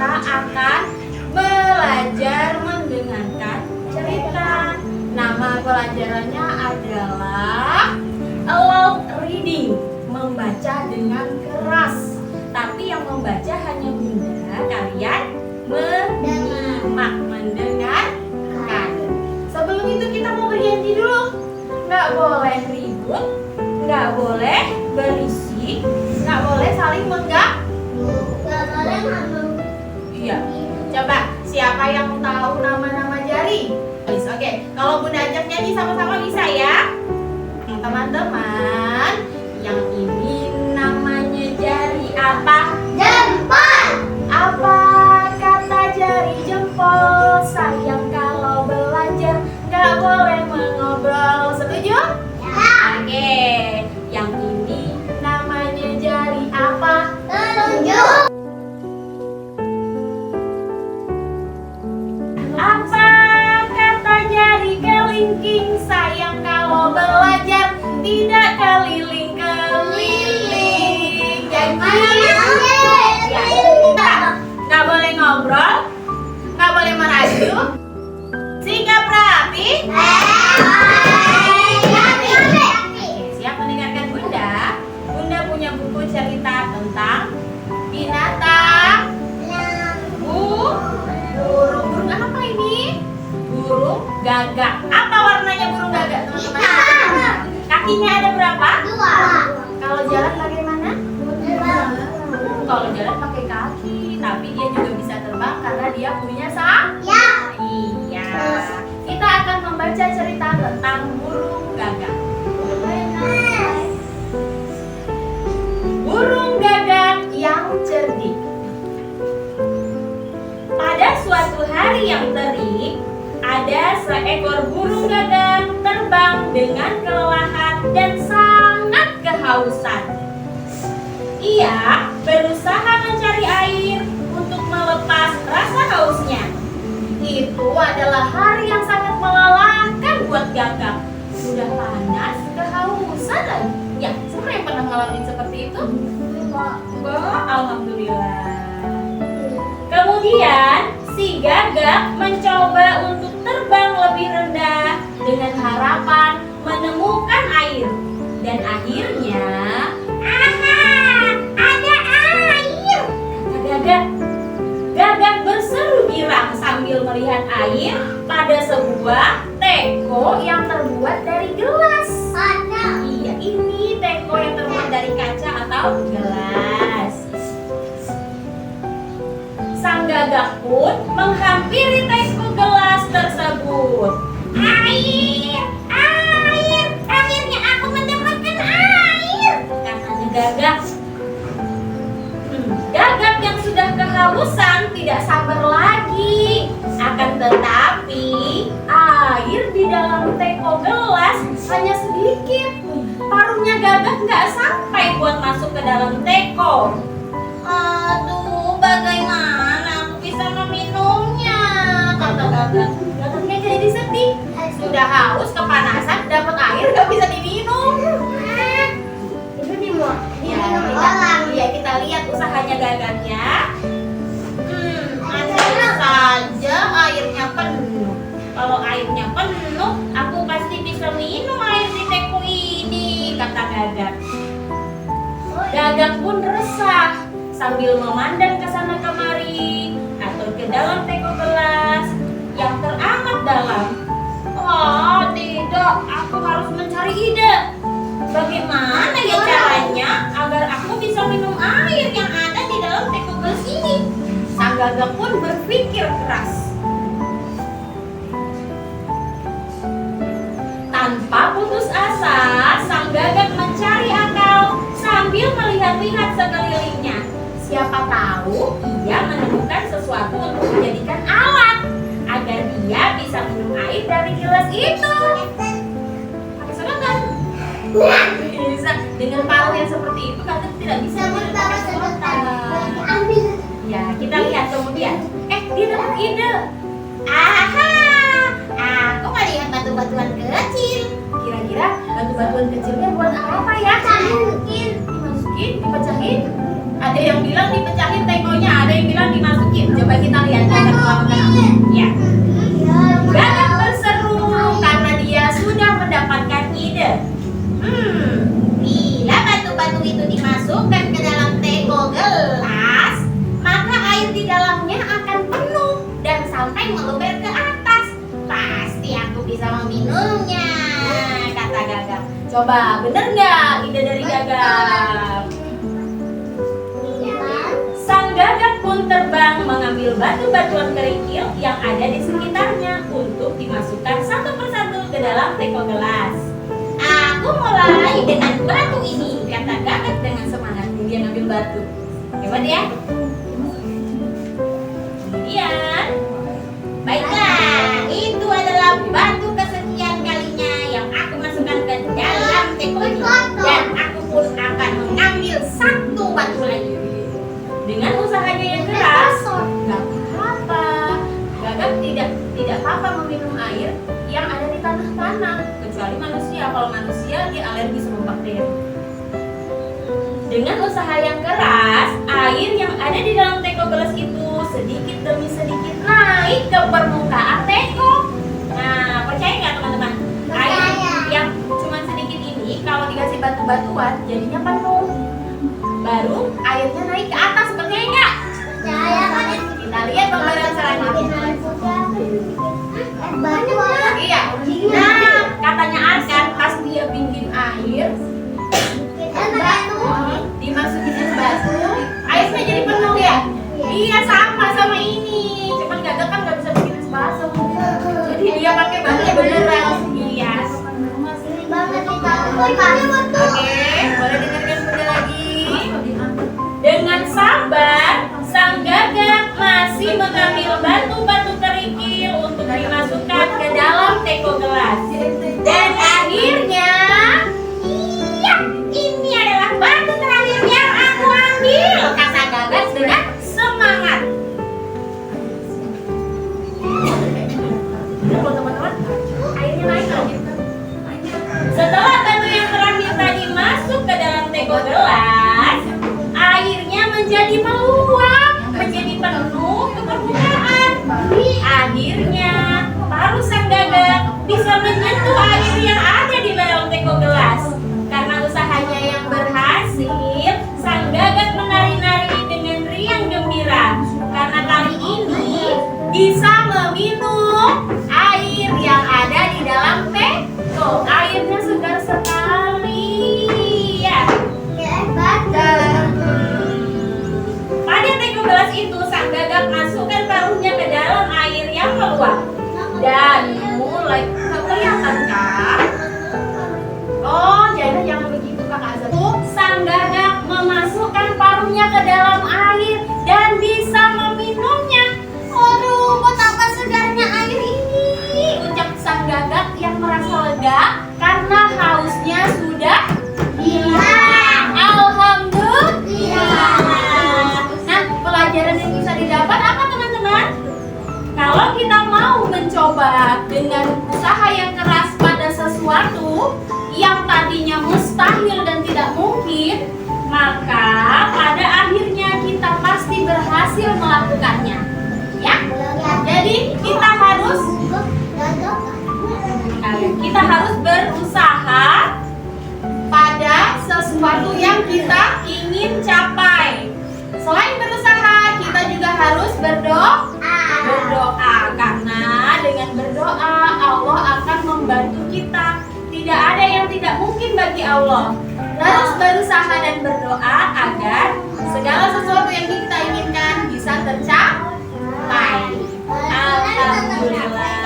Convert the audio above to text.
kita akan belajar mendengarkan cerita. Nama pelajarannya adalah Aloud Reading, membaca dengan keras. Tapi yang membaca hanya Bunda, kalian mendengarkan. Sebelum itu kita mau berjanji dulu. Nggak boleh ribut, nggak boleh berisik, nggak boleh saling Iya. Coba siapa yang tahu nama-nama jari? Oke, kalau Bunda ajak nyanyi sama-sama bisa ya? Teman-teman, yang ini namanya jari apa? Jempol. Apa kata jari jempol? Sayang kalau belajar nggak boleh mengobrol. Setuju? Ya. Oke, yang ini namanya jari apa? Telunjuk. Apa kata jari kelingking? Sayang kalau belajar tidak keliling-keliling. Janji. Ya, nggak boleh ngobrol, nggak boleh merayu. Sikap rapi. Siap mendengarkan Bunda? Bunda punya buku cerita tentang binatang, burung apa ini? Burung gagak. Apa warnanya burung gagak, teman-teman? Hitam. Kakinya ada berapa? Dua. Kalau jalan bagaimana? Kalau jalan pakai kaki, tapi dia juga bisa terbang karena dia punya sayap. Ya. Iya. Kita akan membaca cerita tentang burung gagak. Burung gagak yang cerdik. Pada suatu hari yang terik, ada seekor burung gagak terbang dengan kelelahan dan sangat kehausan. Ia berusaha mencari air untuk melepas rasa hausnya. Itu adalah hari yang sangat melelahkan buat gagak. Sudah panas, kehausan lagi. Ya, siapa yang pernah ngalamin seperti itu? Enggak, alhamdulillah. Kemudian si gagak mencoba untuk terbang lebih rendah dengan harapan menemukan air. Dan akhirnya, ada air, kata gagak. Gagak berseru girang sambil melihat air pada sebuah teko yang terbuat dari gelas. Iya, ini teko yang terbuat dari kaca atau gelas. Sang gagak pun menghampiri teko gelas tersebut. Akhirnya aku mendapatkan air, katanya gagak. Gagak yang sudah kehausan tidak sabar lagi. Akan tetapi air di dalam teko gelas hanya sedikit. Paruhnya gagak nggak sampai buat masuk ke dalam teko. Aduh, bagaimana aku bisa meminumnya? Kata gagak. Gagaknya jadi sedih. Sudah haus, kepanasan, dapat air nggak bisa diminum. Itu diminum Ya, orang. kita lihat usahanya gagaknya. Andai saja airnya penuh. Kalau airnya penuh, aku pasti bisa minum air di teko ini, kata gagak. Gagak pun resah sambil memandang ke sana kemari atau ke dalam teko gelas yang teramat dalam. Oh tidak, aku harus mencari ide. Bagaimana ya caranya agar aku bisa minum air yang ada di dalam teko gelas ini? Sang gagak pun berpikir keras. Tanpa putus asa, sang gagak mencari akal sambil melihat-lihat sekelilingnya. Siapa tahu ia menemukan sesuatu untuk dijadikan alat agar dia bisa minum air dari gelas itu. Pakai sedotan? Bisa. Dengan paruh yang seperti itu gagak tidak bisa menggunakan sedotan. Ya, kita lihat kemudian. Dia dapat ide. Aku melihat batu-batuan kecil. Kira-kira batu-batuan kecilnya buat apa ya? Dimasukin, dipecahin. Ada yang bilang dipecahin tekonya, ada yang bilang dimasukin. Coba kita lihat gagak melakukan apa. Ya. Gagak berseru karena dia sudah mendapatkan ide. Bila batu-batu itu dimasukkan ke dalam teko gelas, maka air di dalamnya akan penuh dan sampai meluber ke atas. Pasti aku bisa meminumnya, kata Gagak. Coba, bener nggak ide dari Gagak? Sang Gagak pun terbang mengambil batu-batuan kerikil yang ada di sekitarnya untuk dimasukkan satu persatu ke dalam teko gelas. Aku mulai dengan batu ini, kata Gagak dengan semangat. Dia ngambil batu. Hebat ya? Kemudian, baiklah, itu adalah batu kesekian kalinya yang aku masukkan ke dalam teko ini. Dan aku pun akan mengambil satu batu lagi. Dengan usahanya yang keras, nggak apa-apa. Gagak tidak apa-apa meminum air yang ada di tanah-tanah, kecuali manusia. Kalau manusia dia alergi sama bakteri. Dengan usaha yang keras, air yang ada di dalam teko gelas itu sedikit demi sedikit naik ke permukaan teko. Nah, percaya nggak teman-teman? Air yang cuma sedikit ini kalau dikasih batu-batuan jadinya penuh. Baru airnya naik ke atas, percaya nggak? Kita lihat gambaran selanjutnya. Iya. Nah, katanya Arkan pas dia bikin air, dimasukin es batu, airnya jadi penuh ya? Iya, sama ini. Cuman Gagak kan nggak bisa bikin es batu. Jadi dia pakai batu beneran. Iya. Oke, boleh dengarkan sekali lagi. Dengan sabar, sang Gagak masih mengambil batu-batu kerikil untuk dimasukkan ke dalam teko gelas. Dan akhirnya, iya, ini adalah batu terakhir yang aku ambil, kata Gagak dengan semangat. Teman-teman, airnya naik lagi. Setelah batu yang terakhir tadi masuk ke dalam teko gelas, airnya menjadi meluap, menjadi penuh ke permukaan. Akhirnya, paruh sang Gagak bisa menyentuh air yang ada di dalam teko gelas. Karena usahanya yang berhasil, sang Gagak menari-nari dengan riang gembira. Karena kali ini bisa meminum air yang ada di dalam teko. Airnya segar sekali. Ya. Pada teko gelas itu, sang Gagak masukkan paruhnya ke dalam air yang meluap. Dan mulai kelihatan kan? Oh, jangan begitu Kakak Azat. Sang Gagak memasukkan paruhnya ke dalam air dan bisa meminumnya. Aduh, betapa segarnya air ini, ucap sang Gagak yang merasa lega karena hausnya sudah hilang. Alhamdulillah. Nah, pelajaran yang bisa didapat apa teman-teman? Kalau kita mau mencoba dengan usaha yang keras pada sesuatu yang tadinya mustahil dan tidak mungkin, maka pada akhirnya kita pasti berhasil melakukannya. Ya, jadi kita harus berusaha pada sesuatu yang kita ingin capai. Selain berusaha, kita juga harus berdoa. Karena dengan berdoa Allah akan membantu kita. Tidak ada yang tidak mungkin bagi Allah. Terus berusaha dan berdoa agar segala sesuatu yang kita inginkan bisa tercapai. Alhamdulillah.